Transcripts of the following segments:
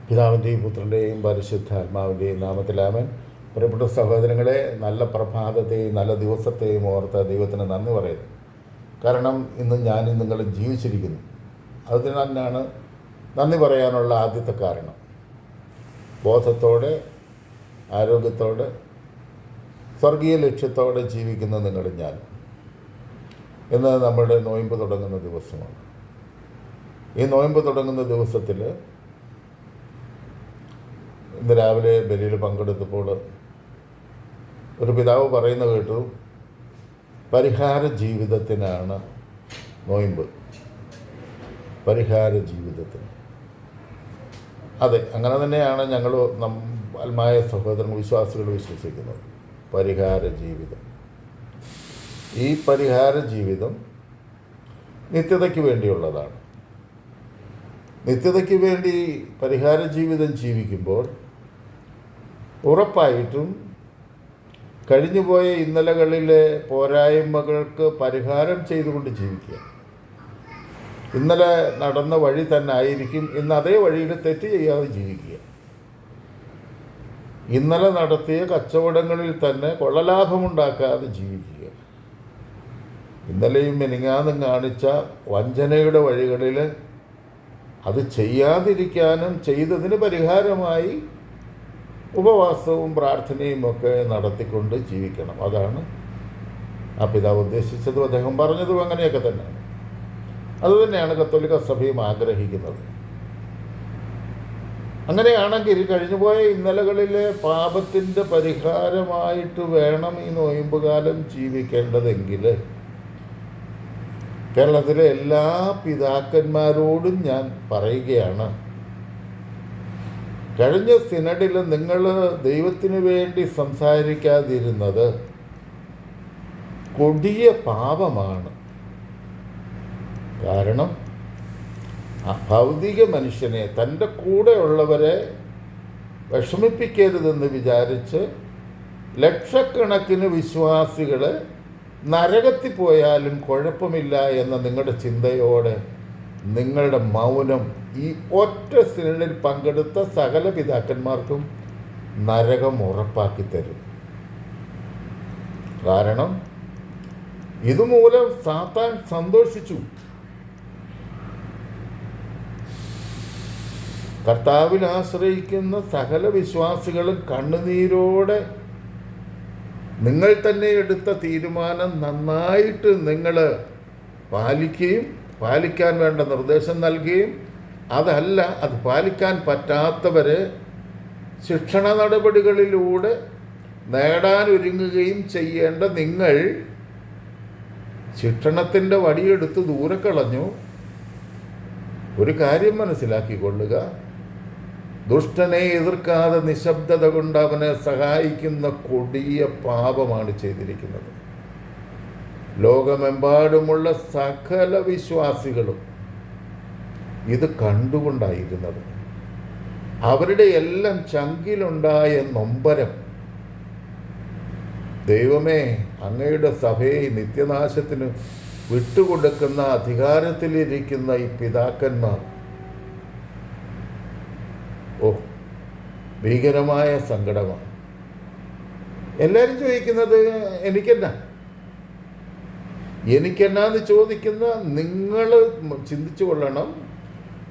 പിതാവിൻ്റെയും പുത്രൻ്റെയും പരിശുദ്ധാത്മാവിൻ്റെയും നാമത്തിൽ ആമേൻ. പ്രിയപ്പെട്ട സഹോദരങ്ങളെ, നല്ല പ്രഭാതത്തെയും നല്ല ദിവസത്തെയും ഓർത്ത് ദൈവത്തിന് നന്ദി പറയുന്നു. കാരണം ഇന്ന് ഞാനും നിങ്ങൾ ജീവിച്ചിരിക്കുന്നു. അതിന് തന്നെയാണ് നന്ദി പറയാനുള്ള ആദ്യത്തെ കാരണം. ബോധത്തോടെ, ആരോഗ്യത്തോടെ, സ്വർഗീയ ലക്ഷ്യത്തോടെ ജീവിക്കുന്ന നിങ്ങളും ഞാനും. ഇന്ന് നമ്മുടെ നോയമ്പ് തുടങ്ങുന്ന ദിവസമാണ്. ഈ നോയമ്പ് തുടങ്ങുന്ന ദിവസത്തിൽ ഇന്ന് രാവിലെ ബലിയിൽ പങ്കെടുത്തപ്പോൾ ഒരു പിതാവ് പറയുന്നത് കേട്ടു, പരിഹാര ജീവിതത്തിനാണ് നോയമ്പ്. പരിഹാര ജീവിതത്തിന്. അതെ, അങ്ങനെ തന്നെയാണ് ഞങ്ങൾ ആത്മായ സഹോദരങ്ങൾ വിശ്വാസികൾ വിശ്വസിക്കുന്നത്. പരിഹാര ജീവിതം. ഈ പരിഹാര ജീവിതം നിത്യതയ്ക്ക് വേണ്ടിയുള്ളതാണ്. നിത്യതയ്ക്ക് വേണ്ടി പരിഹാര ജീവിതം ജീവിക്കുമ്പോൾ ഉറപ്പായിട്ടും കഴിഞ്ഞുപോയ ഇന്നലകളിലെ പോരായ്മകൾക്ക് പരിഹാരം ചെയ്തുകൊണ്ട് ജീവിക്കുക. ഇന്നലെ നടന്ന വഴി തന്നെ ആയിരിക്കും ഇന്ന് അതേ വഴിയിൽ തെറ്റ് ചെയ്യാതെ ജീവിക്കുക. ഇന്നലെ നടത്തിയ കച്ചവടങ്ങളിൽ തന്നെ കൊള്ളലാഭമുണ്ടാക്കാതെ ജീവിക്കുക. ഇന്നലെയും മെനിങ്ങാന്നും കാണിച്ച വഞ്ചനയുടെ വഴികളിൽ അത് ചെയ്യാതിരിക്കാനും ചെയ്തതിന് പരിഹാരമായി ഉപവാസവും പ്രാർത്ഥനയും ഒക്കെ നടത്തിക്കൊണ്ട് ജീവിക്കണം. അതാണ് ആ പിതാവ് ഉദ്ദേശിച്ചതും അദ്ദേഹം പറഞ്ഞതും അങ്ങനെയൊക്കെ തന്നെയാണ്. അതുതന്നെയാണ് കത്തോലിക്ക സഭയും ആഗ്രഹിക്കുന്നത്. അങ്ങനെയാണെങ്കിൽ കഴിഞ്ഞുപോയ ഇന്നലകളിലെ പാപത്തിൻ്റെ പരിഹാരമായിട്ട് വേണം ഈ നോയമ്പുകാലം ജീവിക്കേണ്ടതെങ്കിൽ കേരളത്തിലെ എല്ലാ പിതാക്കന്മാരോടും ഞാൻ പറയുകയാണ്, കഴിഞ്ഞ സിനഡിൽ നിങ്ങൾ ദൈവത്തിന് വേണ്ടി സംസാരിക്കാതിരുന്നത് കൊടിയ പാപമാണ്. കാരണം ഭൗതിക മനുഷ്യനെ, തൻ്റെ കൂടെയുള്ളവരെ വിഷമിപ്പിക്കരുതെന്ന് വിചാരിച്ച് ലക്ഷക്കണക്കിന് വിശ്വാസികൾ നരകത്തിൽ പോയാലും കുഴപ്പമില്ല എന്ന നിങ്ങളുടെ ചിന്തയോടെ നിങ്ങളുടെ മൗനം ഈ ഒറ്റ സിനഡിൽ പങ്കെടുത്ത സകല പിതാക്കന്മാർക്കും നരകം ഉറപ്പാക്കി തരും. കാരണം ഇതുമൂലം സാത്താൻ സന്തോഷിച്ചു. കർത്താവിൽ ആശ്രയിക്കുന്ന സകല വിശ്വാസികളും കണ്ണുനീരോടെ നിങ്ങൾ തന്നെ എടുത്ത തീരുമാനം നന്നായിട്ട് നിങ്ങൾ പാലിക്കുകയും പാലിക്കാൻ വേണ്ട നിർദ്ദേശം നൽകുകയും അതല്ല അത് പാലിക്കാൻ പറ്റാത്തവരെ ശിക്ഷണ നടപടികളിലൂടെ നേടാനൊരുങ്ങുകയും ചെയ്യേണ്ട നിങ്ങൾ ശിക്ഷണത്തിൻ്റെ വടിയെടുത്ത് ദൂരെ കളഞ്ഞു. ഒരു കാര്യം മനസ്സിലാക്കിക്കൊള്ളുക, ദുഷ്ടനെ എതിർക്കാതെ നിശബ്ദത കൊണ്ട് അവനെ സഹായിക്കുന്ന കൊടിയ പാപമാണ് ചെയ്തിരിക്കുന്നത്. ലോകമെമ്പാടുമുള്ള സകല വിശ്വാസികളും ഇത് കണ്ടുകൊണ്ടായിരുന്നത്. അവരുടെ എല്ലാം ചങ്കിലുണ്ടായ നൊമ്പരം, ദൈവമേ, അങ്ങയുടെ സഭയെ നിത്യനാശത്തിന് വിട്ടുകൊടുക്കുന്ന അധികാരത്തിലിരിക്കുന്ന ഈ പിതാക്കന്മാർ, ഭീകരമായ സങ്കടമാണ്. എല്ലാവരും ചോദിക്കുന്നത് എനിക്കെന്നാന്ന് ചോദിക്കുന്ന നിങ്ങൾ ചിന്തിച്ചു കൊള്ളണം.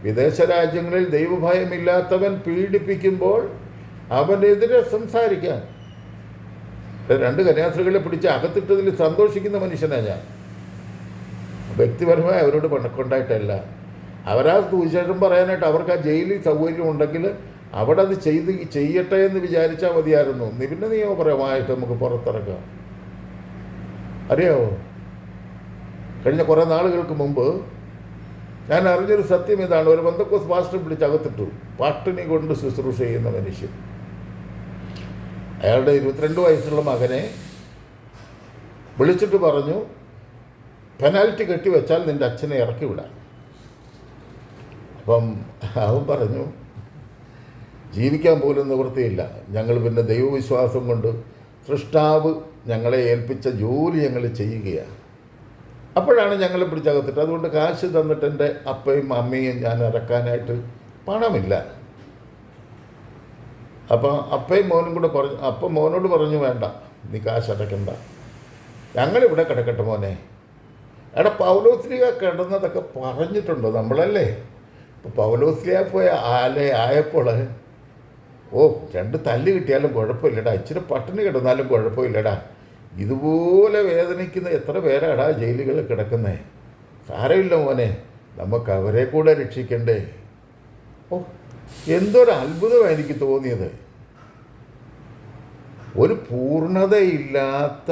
വിദേശ രാജ്യങ്ങളിൽ ദൈവഭയമില്ലാത്തവൻ പീഡിപ്പിക്കുമ്പോൾ അവനെതിരെ സംസാരിക്കാൻ 2 കന്യാസ്ത്രീകളെ പിടിച്ച് അകത്തിട്ടതിൽ സന്തോഷിക്കുന്ന മനുഷ്യനാണ് ഞാൻ. വ്യക്തിപരമായി അവരോട് പണക്കൊണ്ടായിട്ടല്ല. അവരാ സുവിശേഷം പറയാനായിട്ട് അവർക്ക് ആ ജയിലിൽ സൗകര്യം ഉണ്ടെങ്കിൽ അവിടെ അത് ചെയ്യട്ടെ എന്ന് വിചാരിച്ചാൽ മതിയായിരുന്നു. പിന്നെ നിയമപരമായിട്ട് നമുക്ക് പുറത്തിറക്കാം. അറിയാമോ, കഴിഞ്ഞ കുറേ നാളുകൾക്ക് മുമ്പ് ഞാൻ അറിഞ്ഞൊരു സത്യം ഇതാണ്. ഒരു പെന്തക്കോസ്ത് പാസ്റ്റർ പിടിച്ച് അകത്തിട്ടു. പട്ടിണി കൊണ്ട് ശുശ്രൂഷ ചെയ്യുന്ന മനുഷ്യൻ. അയാളുടെ 22 വയസ്സുള്ള മകനെ വിളിച്ചിട്ട് പറഞ്ഞു, പെനാൽറ്റി കെട്ടിവെച്ചാൽ നിൻ്റെ അച്ഛനെ ഇറക്കി വിടാം. അപ്പം അവൻ പറഞ്ഞു, ജീവിക്കാൻ പോലും നിവൃത്തിയില്ല. ഞങ്ങൾ പിന്നെ ദൈവവിശ്വാസം കൊണ്ട് സൃഷ്ടാവ് ഞങ്ങളെ ഏൽപ്പിച്ച ജോലി ഞങ്ങൾ ചെയ്യുകയാണ്. അപ്പോഴാണ് ഞങ്ങളെ പിടിച്ചകത്തിട്ട്. അതുകൊണ്ട് കാശ് തന്നിട്ട് എൻ്റെ അപ്പയും അമ്മയും ഞാൻ ഇറക്കാനായിട്ട് പണമില്ല. അപ്പോൾ അപ്പയും മോനും കൂടെ പറഞ്ഞു. അപ്പം മോനോട് പറഞ്ഞു, വേണ്ട, നീ കാശ് അടയ്ക്കണ്ട, ഞങ്ങളിവിടെ കിടക്കട്ടെ മോനെ. എടാ, പൗലോസ്ലീഹ കിടന്നതൊക്കെ പറഞ്ഞിട്ടുണ്ടോ നമ്മളല്ലേ? ഇപ്പോൾ പൗലോസ്ലീഹ പോയ ആയപ്പോൾ രണ്ട് തല്ല് കിട്ടിയാലും കുഴപ്പമില്ലടാ, ഇച്ചിരി പട്ടിണി കിടന്നാലും കുഴപ്പമില്ലടാ, ഇതുപോലെ വേദനിക്കുന്ന എത്ര പേരാടാ ജയിലുകളിൽ കിടക്കുന്നേ. സാരമില്ല മോനെ, നമുക്ക് അവരെ കൂടെ രക്ഷിക്കണ്ടേ. എന്തൊരു അത്ഭുതമാണ് എനിക്ക് തോന്നിയത്. ഒരു പൂർണ്ണതയില്ലാത്ത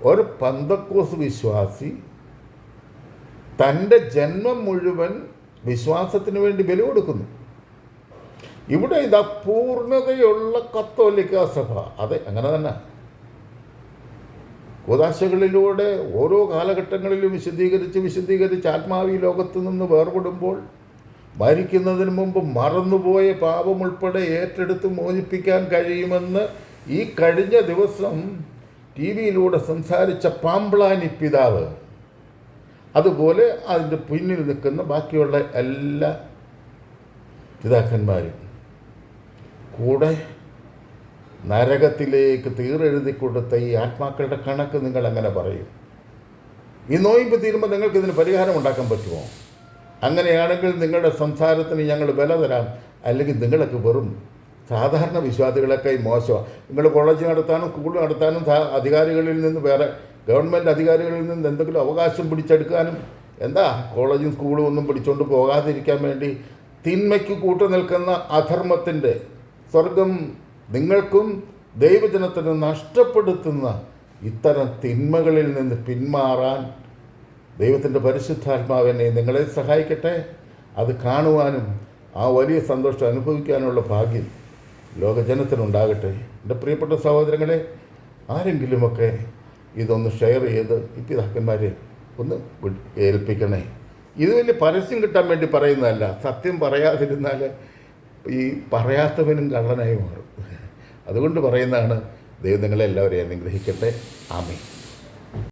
ഒരു പന്തക്കോസ് വിശ്വാസി തൻ്റെ ജന്മം മുഴുവൻ വിശ്വാസത്തിന് വേണ്ടി ബലി കൊടുക്കുന്നു. ഇവിടെ ഇതാ പൂർണ്ണതയുള്ള കത്തോലിക്ക സഭ. അതെ, അങ്ങനെ തന്നെ കൂദാശകളിലൂടെ ഓരോ കാലഘട്ടങ്ങളിലും വിശദീകരിച്ച് ആത്മാവി ലോകത്തു നിന്ന് വേർപെടുമ്പോൾ മരിക്കുന്നതിന് മുമ്പ് മറന്നുപോയ പാപം ഉൾപ്പെടെ ഏറ്റെടുത്ത് മോചിപ്പിക്കാൻ കഴിയുമെന്ന് ഈ കഴിഞ്ഞ ദിവസം ടി വിയിലൂടെ സംസാരിച്ച പാമ്പ്ളാനി പിതാവ്, അതുപോലെ അതിൻ്റെ പിന്നിൽ നിൽക്കുന്ന ബാക്കിയുള്ള എല്ലാ പിതാക്കന്മാരും കൂടെ നരകത്തിലേക്ക് തീരെഴുതി കൊടുത്ത ഈ ആത്മാക്കളുടെ കണക്ക് നിങ്ങൾ എങ്ങനെ പറയും? ഈ നോയിമ്പ് തീരുമ്പോൾ നിങ്ങൾക്ക് ഇതിന് പരിഹാരം ഉണ്ടാക്കാൻ പറ്റുമോ? അങ്ങനെയാണെങ്കിൽ നിങ്ങളുടെ സംസാരത്തിന് ഞങ്ങൾ വില തരാം. അല്ലെങ്കിൽ നിങ്ങളൊക്കെ വെറും സാധാരണ വിശ്വാസികളൊക്കെ മോശമാണ്. നിങ്ങൾ കോളേജ് നടത്താനും സ്കൂൾ നടത്താനും അധികാരികളിൽ നിന്ന്, വേറെ ഗവൺമെൻറ് അധികാരികളിൽ നിന്ന് എന്തെങ്കിലും അവകാശം പിടിച്ചെടുക്കാനും, എന്താ കോളേജും സ്കൂളും ഒന്നും പിടിച്ചുകൊണ്ട് പോകാതിരിക്കാൻ വേണ്ടി തിന്മയ്ക്ക് കൂട്ടു നിൽക്കുന്ന അധർമ്മത്തിൻ്റെ സ്വർഗം നിങ്ങൾക്കും ദൈവജനത്തിന് നഷ്ടപ്പെടുത്തുന്ന ഇത്തരം തിന്മകളിൽ നിന്ന് പിന്മാറാൻ ദൈവത്തിൻ്റെ പരിശുദ്ധാത്മാവിനെ നിങ്ങളെ സഹായിക്കട്ടെ. അത് കാണുവാനും ആ വലിയ സന്തോഷം അനുഭവിക്കാനുള്ള ഭാഗ്യം ലോകജനത്തിനുണ്ടാകട്ടെ. എൻ്റെ പ്രിയപ്പെട്ട സഹോദരങ്ങളെ, ആരെങ്കിലുമൊക്കെ ഇതൊന്ന് ഷെയർ ചെയ്ത് ഈ പിതാക്കന്മാരെ ഒന്ന് ഏൽപ്പിക്കണേ. ഇത് വലിയ പരസ്യം കിട്ടാൻ വേണ്ടി പറയുന്നതല്ല. സത്യം പറയാതിരുന്നാൽ ഈ പറയാത്തവനും കള്ളനായി മാറും. അതുകൊണ്ട് പറയുന്നതാണ്. ദൈവം നിങ്ങളെല്ലാവരെയും അനുഗ്രഹിക്കട്ടെ. ആമേൻ.